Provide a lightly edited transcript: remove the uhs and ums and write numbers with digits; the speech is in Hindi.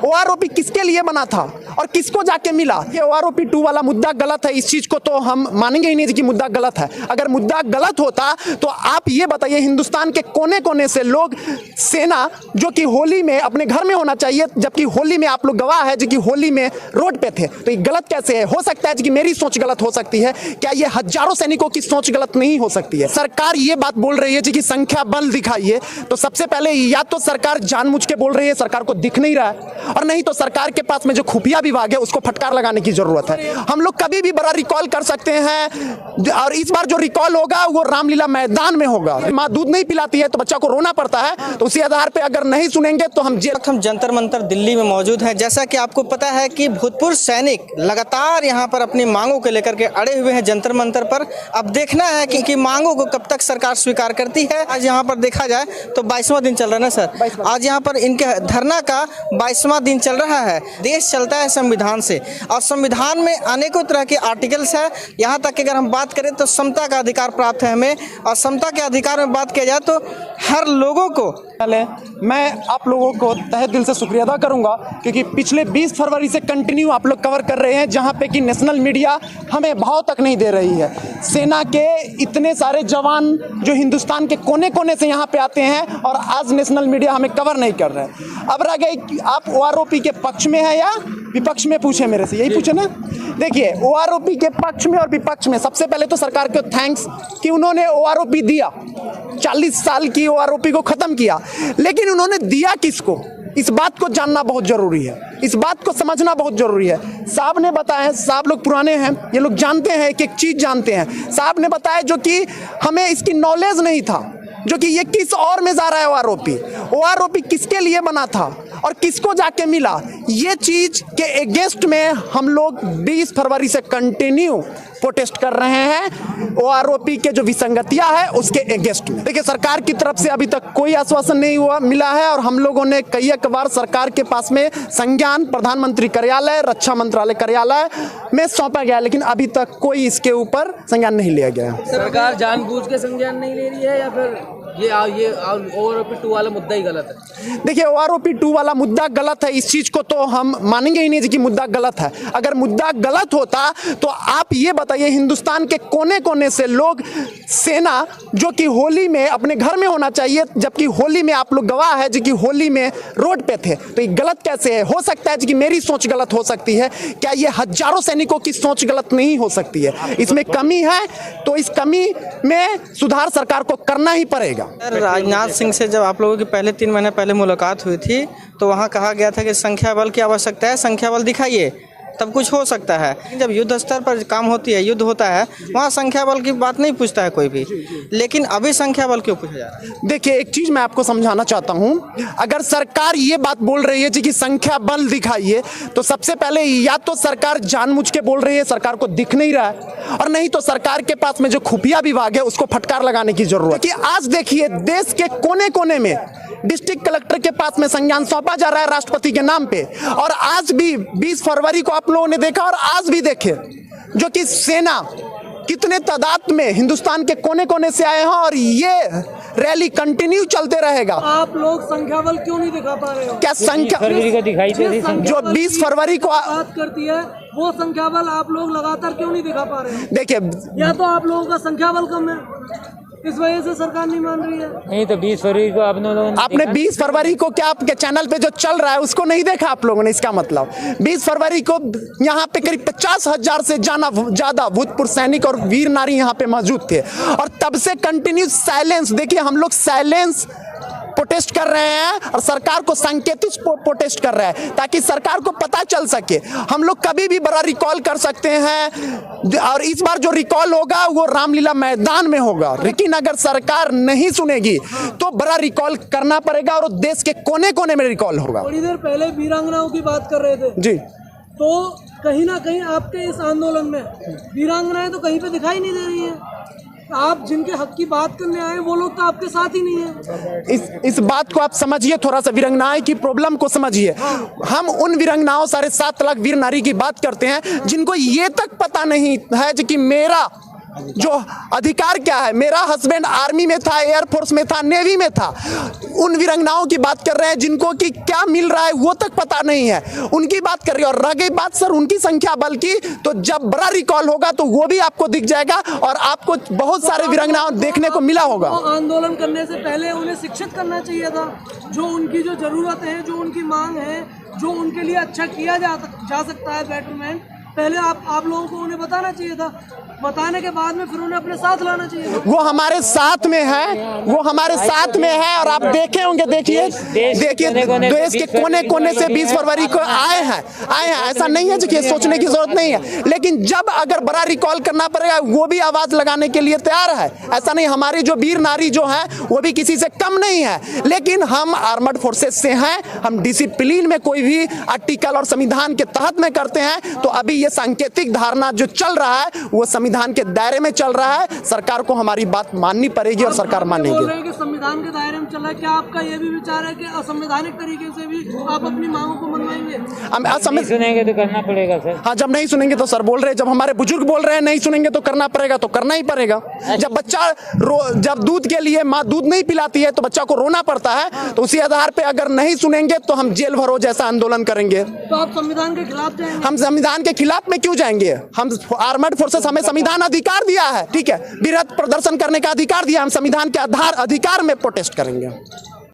ओआरओपी किसके लिए बना था और किसको जाके मिला? ये ओआरओपी 2 वाला मुद्दा गलत है, इस चीज को तो हम मानेंगे ही नहीं कि मुद्दा गलत है। अगर मुद्दा गलत होता तो आप ये बताइए, हिंदुस्तान के कोने कोने से लोग, सेना जो कि होली में अपने घर में होना चाहिए, जबकि होली में आप लोग गवाह है जो कि होली में रोड पे थे, तो ये गलत कैसे है? हो सकता है कि मेरी सोच गलत हो सकती है, क्या ये हजारों सैनिकों की सोच गलत नहीं हो सकती है? सरकार ये बात बोल रही है कि संख्या बल दिखाइए, तो सबसे पहले या तो सरकार जानबूझ के बोल रही है, सरकार को दिख नहीं रहा है, और नहीं तो सरकार के पास में जो खुफिया विभाग है उसको फटकार लगाने की जरूरत है। हम लोग कभी भी बड़ा रिकॉल कर सकते हैं, और इस बार जो रिकॉल होगा वो रामलीला मैदान में होगा। माँ दूध नहीं पिलाती है तो बच्चा को रोना पड़ता है, तो उसी आधार पर अगर नहीं सुनेंगे तो हम जंतर मंतर दिल्ली में मौजूद हैं। जैसा कि आपको पता है कि भूतपूर्व सैनिक लगातार यहाँ पर अपनी मांगों को लेकर के अड़े हुए हैं जंतर मंतर पर। अब देखना है कि मांगों को कब तक सरकार स्वीकार करती है। आज यहाँ पर देखा जाए तो 22वां दिन चल रहा है ना सर, आज यहाँ पर इनके धरना का 22वां दिन चल रहा है। देश चलता है संविधान से, और संविधान में अनेकों तरह के आर्टिकल्स है। यहाँ तक कि अगर हम बात करें तो समता का अधिकार प्राप्त है हमें, और समता के अधिकार में बात किया जाए तो हर लोगों को। मैं आप लोगों को तहे दिल से शुक्रिया अदा करूंगा, क्योंकि पिछले 20 फरवरी से कंटिन्यू आप लोग कवर कर रहे हैं, जहां पे कि नेशनल मीडिया हमें भाव तक नहीं दे रही है। सेना के इतने सारे जवान जो हिंदुस्तान के कोने कोने से यहां पे आते हैं, और आज नेशनल मीडिया हमें कवर नहीं कर रहे हैं। अब रह गए, आप ओआरओपी के पक्ष में है या विपक्ष में? पूछे मेरे से, यही पूछे ना। देखिए, ओआरओपी के पक्ष में और विपक्ष में सबसे पहले तो सरकार को थैंक्स कि उन्होंने ओआरओपी दिया, 40 साल की ओआरओपी को खत्म किया। लेकिन उन्होंने दिया किसको, इस बात को जानना बहुत जरूरी है, इस बात को समझना बहुत जरूरी है। साहब ने बताया, साहब लोग पुराने हैं, ये लोग जानते हैं, एक एक चीज जानते हैं। साहब ने बताया जो कि हमें इसकी नॉलेज नहीं था, जो कि ये किस और में जा रहा है ओआरओपी, ओआरओपी किसके लिए बना था और किसको जाके मिला, ये चीज के अगेंस्ट में हम लोग 20 फरवरी से कंटिन्यू प्रोटेस्ट कर रहे हैं। ओआरओपी के जो विसंगतियां है उसके अगेंस्ट में। देखिए, सरकार की तरफ से अभी तक कोई आश्वासन नहीं हुआ मिला है, और हम लोगों ने कई एक बार सरकार के पास में संज्ञान प्रधानमंत्री कार्यालय, रक्षा मंत्रालय कार्यालय में सौंपा गया, लेकिन अभी तक कोई इसके ऊपर संज्ञान नहीं लिया गया। सरकार जानबूझ के संज्ञान नहीं ले रही है, या फिर ये ओआरओपी 2 वाला मुद्दा ही गलत है? देखिए, ओआरओपी 2 वाला मुद्दा गलत है, इस चीज को तो हम मानेंगे ही नहीं कि मुद्दा गलत है। अगर मुद्दा गलत होता तो आप ये बताइए, हिंदुस्तान के कोने कोने से लोग, सेना जो कि होली में अपने घर में होना चाहिए, जबकि होली में आप लोग गवाह है जो कि होली में रोड पे थे, तो ये गलत कैसे है? हो सकता है कि मेरी सोच गलत हो सकती है, क्या ये हजारों सैनिकों की सोच गलत नहीं हो सकती है? इसमें कमी है, तो इस कमी में सुधार सरकार को करना ही पड़ेगा। राजनाथ सिंह से जब आप लोगों की पहले 3 महीने पहले मुलाकात हुई थी, तो वहाँ कहा गया था कि संख्या बल की आवश्यकता है, संख्या बल दिखाइए तब कुछ हो सकता है। जब युद्ध स्तर पर काम होती है, युद्ध होता है, वहाँ संख्या बल की बात नहीं पूछता है कोई भी, लेकिन अभी संख्या बल क्यों पूछा जा रहा है? देखिए, एक चीज मैं आपको समझाना चाहता हूँ, अगर सरकार ये बात बोल रही है कि संख्या बल दिखाइए, तो सबसे पहले या तो सरकार जानबूझ के बोल रही है, सरकार को दिख नहीं रहा है, और नहीं तो सरकार के पास में जो खुफिया विभाग है उसको फटकार लगाने की जरूरत है। आज देखिए, देश के कोने कोने में डिस्ट्रिक्ट कलेक्टर के पास में संज्ञान सौंपा जा रहा है राष्ट्रपति के नाम पे, और आज भी 20 फरवरी को आप लोगों ने देखा, और आज भी देखे जो कि सेना कितने तादाद में हिंदुस्तान के कोने कोने से आए हैं, और ये रैली कंटिन्यू चलते रहेगा। आप लोग संख्या बल क्यों नहीं दिखा पा रहे हो? क्या संख्या दिखाई जो 20 फरवरी को बात करती है, वो संख्या बल आप लोग लगातार क्यों नहीं दिखा पा रहे हो? देखिए, या तो आप लोगों का संख्या बल कम है, इस वजह से सरकार नहीं मान रही है। नहीं तो 20 फरवरी को आपने 20 फरवरी को क्या आपके चैनल पे जो चल रहा है उसको नहीं देखा आप लोगों ने? इसका मतलब 20 फरवरी को यहाँ पे करीब 50,000 से ज्यादा भूतपूर्व सैनिक और वीर नारी यहाँ पे मौजूद थे, और तब से कंटिन्यू साइलेंस। देखिए, हम लोग साइलेंस प्रोटेस्ट कर रहे हैं, और सरकार को संकेतित प्रोटेस्ट कर रहे हैं, ताकि सरकार को पता चल सके। हम लोग कभी भी बड़ा रिकॉल कर सकते हैं, और इस बार जो रिकॉल होगा वो रामलीला मैदान में होगा। लेकिन अगर सरकार नहीं सुनेगी तो बड़ा रिकॉल करना पड़ेगा, और देश के कोने कोने में रिकॉल होगा। थोड़ी देर पहले वीरांगनाओं की बात कर रहे थे जी, तो कहीं ना कहीं आपके इस आंदोलन में वीरांगनाएं तो कहीं पे दिखाई नहीं दे रही हैं। आप जिनके हक की बात करने आए वो लोग तो आपके साथ ही नहीं है। इस बात को आप समझिए, थोड़ा सा वीरांगनाएं की प्रॉब्लम को समझिए। हम उन वीरांगनाओं 7.5 लाख वीर नारी की बात करते हैं जिनको ये तक पता नहीं है कि मेरा जो अधिकार क्या है। मेरा हस्बैंड आर्मी में था, एयरफोर्स में था, नेवी में था। उन वीरांगनाओं की बात कर रहे हैं जिनको कि क्या मिल रहा है वो तक पता नहीं है, उनकी बात कर रही है। और रह गई बात सर उनकी संख्या बल की, तो जब बड़ा रिकॉल होगा तो वो भी आपको दिख जाएगा और आपको बहुत सारे वीरांगनाओं देखने को मिला होगा। आंदोलन करने से पहले उन्हें शिक्षित करना चाहिए था, जो उनकी जो जरूरत है, जो उनकी मांग है, जो उनके लिए अच्छा किया जा सकता है बेटरमेंट, पहले आप लोगों को उन्हें बताना चाहिए था। बताने के बाद में फिर उन्हें अपने साथ लाना चाहिए था। वो हमारे साथ में है, वो हमारे साथ में है। और आप देखे होंगे, देखिए देश के कोने कोने से 20 फरवरी को आए हैं। ऐसा नहीं है कि सोचने की जरूरत नहीं है, लेकिन जब अगर बड़ा रिकॉल करना पड़ेगा वो भी आवाज लगाने के लिए तैयार है। ऐसा नहीं, हमारी जो वीर नारी जो है वो भी किसी से कम नहीं है, लेकिन हम आर्मड फोर्सेस से हैं। हम डिसिप्लिन में कोई भी आर्टिकल और संविधान के तहत में करते हैं। तो अभी ये सांकेतिक धारणा जो चल रहा है वो संविधान के दायरे में चल रहा है। सरकार को हमारी बात माननी पड़ेगी और सरकार मानेगी। बोल रहे हैं कि संविधान के दायरे में चल रहा है, क्या आपका ये भी विचार है कि असंवैधानिक तरीके से भी आप अपनी मांगों को मनवाएंगे? नहीं सुनेंगे तो करना पड़ेगा सर। हाँ, जब नहीं सुनेंगे तो सर बोल रहे हैं, जब हमारे बुजुर्ग बोल रहे हैं नहीं सुनेंगे तो करना पड़ेगा, तो करना ही पड़ेगा। जब बच्चा जब दूध के लिए माँ दूध नहीं पिलाती है तो बच्चा को रोना पड़ता है, तो उसी आधार पे अगर नहीं सुनेंगे तो हम जेल भरो जैसा आंदोलन करेंगे। तो आप संविधान के खिलाफ जाएंगे? हम संविधान के खिलाफ में क्यों जाएंगे? हम आर्मड फोर्सेस, हमें संविधान अधिकार दिया है, ठीक है, विरोध प्रदर्शन करने का अधिकार दिया। हम संविधान के अधिकार में प्रोटेस्ट करेंगे।